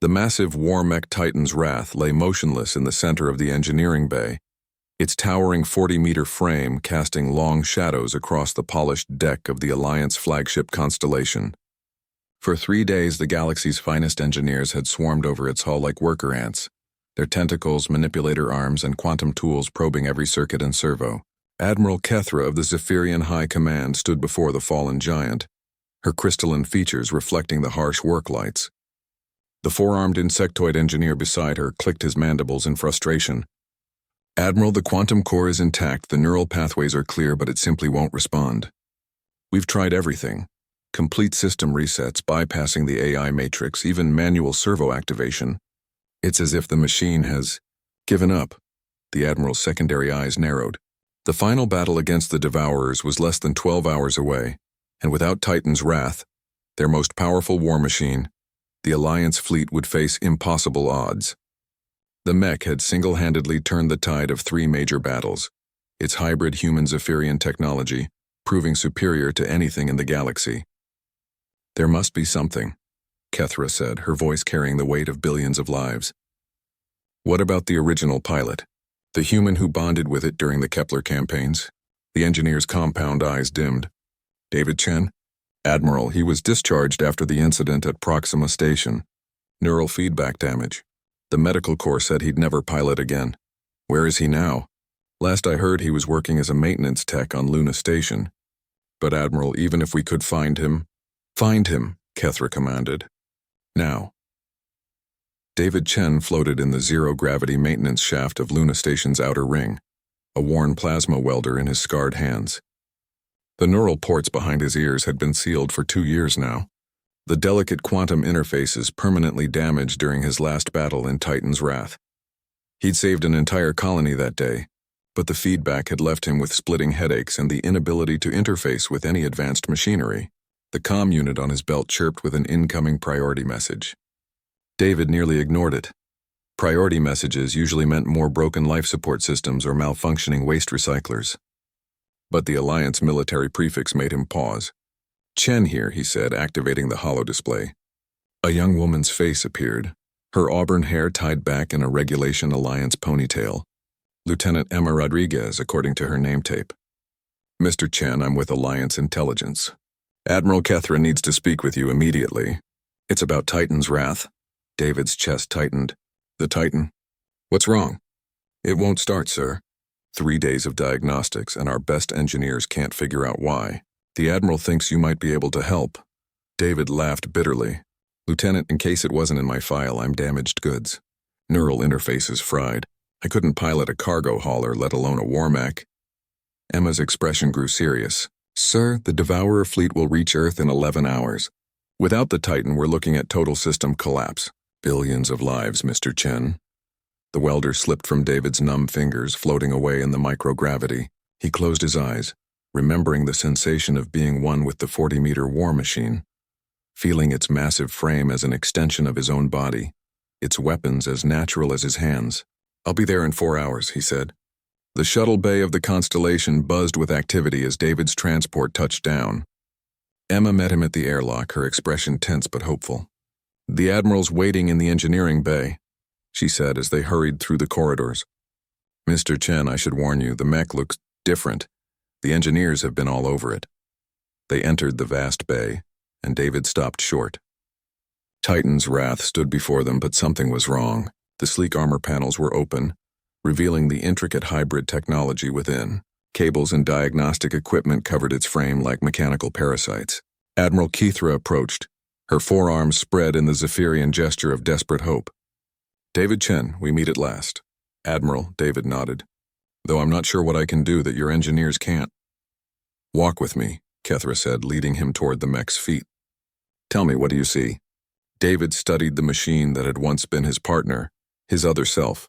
The massive war mech Titan's Wrath lay motionless in the center of the engineering bay, its towering 40-meter frame casting long shadows across the polished deck of the Alliance flagship constellation. For 3 days, the galaxy's finest engineers had swarmed over its hull like worker ants, their tentacles, manipulator arms, and quantum tools probing every circuit and servo. Admiral Kethra of the Zephyrian High Command stood before the fallen giant, her crystalline features reflecting the harsh work lights. The four-armed insectoid engineer beside her clicked his mandibles in frustration. "Admiral, the quantum core is intact, the neural pathways are clear, but it simply won't respond. We've tried everything. Complete system resets, bypassing the AI matrix, even manual servo activation. It's as if the machine has given up." The Admiral's secondary eyes narrowed. The final battle against the Devourers was less than 12 hours away, and without Titan's Wrath, their most powerful war machine, the Alliance fleet would face impossible odds. The Mech had single-handedly turned the tide of 3 major battles, its hybrid human-Zephyrian technology proving superior to anything in the galaxy. "There must be something," Kethra said, her voice carrying the weight of billions of lives. "What about the original pilot? The human who bonded with it during the Kepler campaigns?" The engineer's compound eyes dimmed. "David Chen? Admiral, he was discharged after the incident at Proxima Station. Neural feedback damage. The medical corps said he'd never pilot again. Where is he now? Last I heard he was working as a maintenance tech on Luna Station. But Admiral, even if we could find him..." "Find him," Kethra commanded. "Now." David Chen floated in the zero-gravity maintenance shaft of Luna Station's outer ring, a worn plasma welder in his scarred hands. The neural ports behind his ears had been sealed for 2 years now, the delicate quantum interfaces permanently damaged during his last battle in Titan's Wrath. He'd saved an entire colony that day, but the feedback had left him with splitting headaches and the inability to interface with any advanced machinery. The comm unit on his belt chirped with an incoming priority message. David nearly ignored it. Priority messages usually meant more broken life support systems or malfunctioning waste recyclers. But the Alliance military prefix made him pause. "Chen here," he said, activating the holodisplay. A young woman's face appeared, her auburn hair tied back in a Regulation Alliance ponytail. Lieutenant Emma Rodriguez, according to her name tape. "Mr. Chen, I'm with Alliance Intelligence. Admiral Kethra needs to speak with you immediately. It's about Titan's Wrath." David's chest tightened. "The Titan? What's wrong?" "It won't start, sir. 3 days of diagnostics, and our best engineers can't figure out why. The Admiral thinks you might be able to help." David laughed bitterly. "Lieutenant, in case it wasn't in my file, I'm damaged goods. Neural interfaces fried. I couldn't pilot a cargo hauler, let alone a war mech." Emma's expression grew serious. "Sir, the Devourer fleet will reach Earth in 11 hours. Without the Titan, we're looking at total system collapse. Billions of lives, Mr. Chen." The welder slipped from David's numb fingers, floating away in the microgravity. He closed his eyes, remembering the sensation of being one with the 40-meter war machine, feeling its massive frame as an extension of his own body, its weapons as natural as his hands. "I'll be there in 4 hours," he said. The shuttle bay of the Constellation buzzed with activity as David's transport touched down. Emma met him at the airlock, her expression tense but hopeful. "The Admiral's waiting in the engineering bay," she said as they hurried through the corridors. "Mr. Chen, I should warn you, the mech looks different. The engineers have been all over it." They entered the vast bay, and David stopped short. Titan's Wrath stood before them, but something was wrong. The sleek armor panels were open, revealing the intricate hybrid technology within. Cables and diagnostic equipment covered its frame like mechanical parasites. Admiral Kethra approached, her forearms spread in the Zephyrian gesture of desperate hope. "David Chen, we meet at last." "Admiral," David nodded. "Though I'm not sure what I can do that your engineers can't." "Walk with me," Kethra said, leading him toward the mech's feet. "Tell me, what do you see?" David studied the machine that had once been his partner, his other self.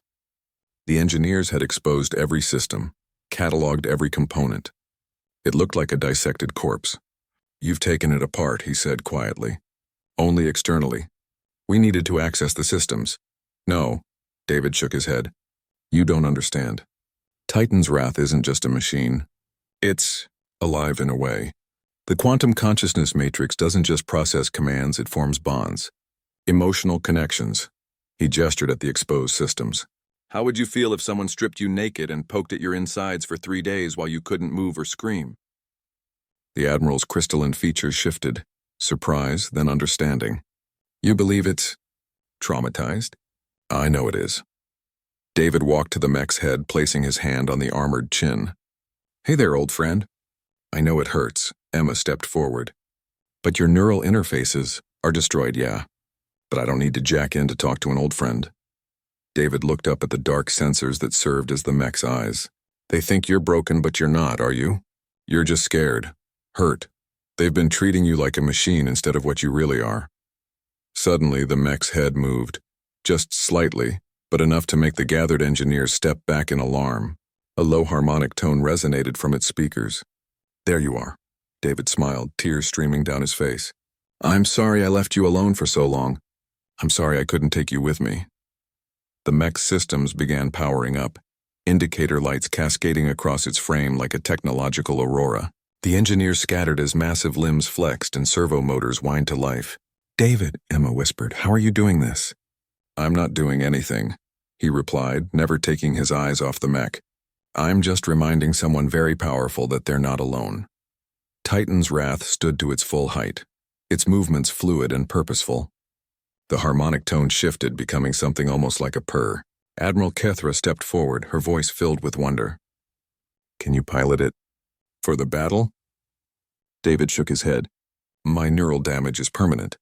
The engineers had exposed every system, cataloged every component. It looked like a dissected corpse. "You've taken it apart," he said quietly. "Only externally. We needed to access the systems." "No," David shook his head. "You don't understand. Titan's Wrath isn't just a machine. It's alive in a way. The quantum consciousness matrix doesn't just process commands, it forms bonds. Emotional connections. He gestured at the exposed systems. How would you feel if someone stripped you naked and poked at your insides for 3 days while you couldn't move or scream? The Admiral's crystalline features shifted, surprise, then understanding. You believe it's traumatized? I know it is. David walked to the mech's head, placing his hand on the armored chin. Hey there, old friend. I know it hurts, Emma stepped forward. But your neural interfaces are destroyed, yeah. But I don't need to jack in to talk to an old friend. David looked up at the dark sensors that served as the mech's eyes. They think you're broken, but you're not, are you? You're just scared, hurt. They've been treating you like a machine instead of what you really are. Suddenly, the mech's head moved, just slightly, but enough to make the gathered engineers step back in alarm. A low harmonic tone resonated from its speakers. There you are. David smiled, tears streaming down his face. I'm sorry I left you alone for so long. I'm sorry I couldn't take you with me. The mech's systems began powering up, indicator lights cascading across its frame like a technological aurora. The engineers scattered as massive limbs flexed and servo motors whined to life. David, Emma whispered, how are you doing this? I'm not doing anything, he replied, never taking his eyes off the mech. I'm just reminding someone very powerful that they're not alone. Titan's wrath stood to its full height, its movements fluid and purposeful. The harmonic tone shifted, becoming something almost like a purr. Admiral Kethra stepped forward, her voice filled with wonder. Can you pilot it for the battle? David shook his head. My neural damage is permanent.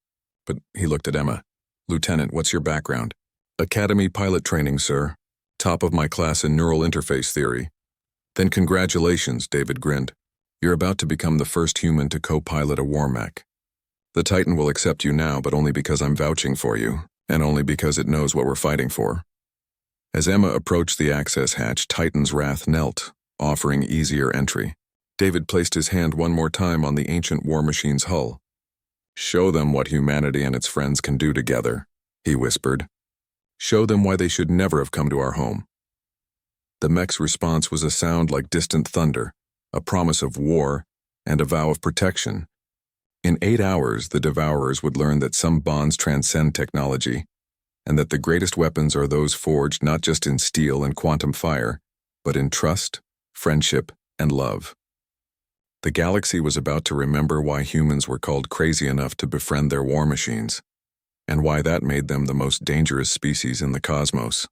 But he looked at Emma. Lieutenant, what's your background? Academy pilot training, sir. Top of my class in neural interface theory. Then congratulations, David grinned. You're about to become the first human to co-pilot a war mech. The Titan will accept you now, but only because I'm vouching for you, and only because it knows what we're fighting for. As Emma approached the access hatch, Titan's wrath knelt, offering easier entry. David placed his hand one more time on the ancient war machine's hull. Show them what humanity and its friends can do together, he whispered. Show them why they should never have come to our home. The mech's response was a sound like distant thunder, a promise of war, and a vow of protection. In 8 hours, the Devourers would learn that some bonds transcend technology, and that the greatest weapons are those forged not just in steel and quantum fire, but in trust, friendship, and love. The galaxy was about to remember why humans were called crazy enough to befriend their war machines, and why that made them the most dangerous species in the cosmos.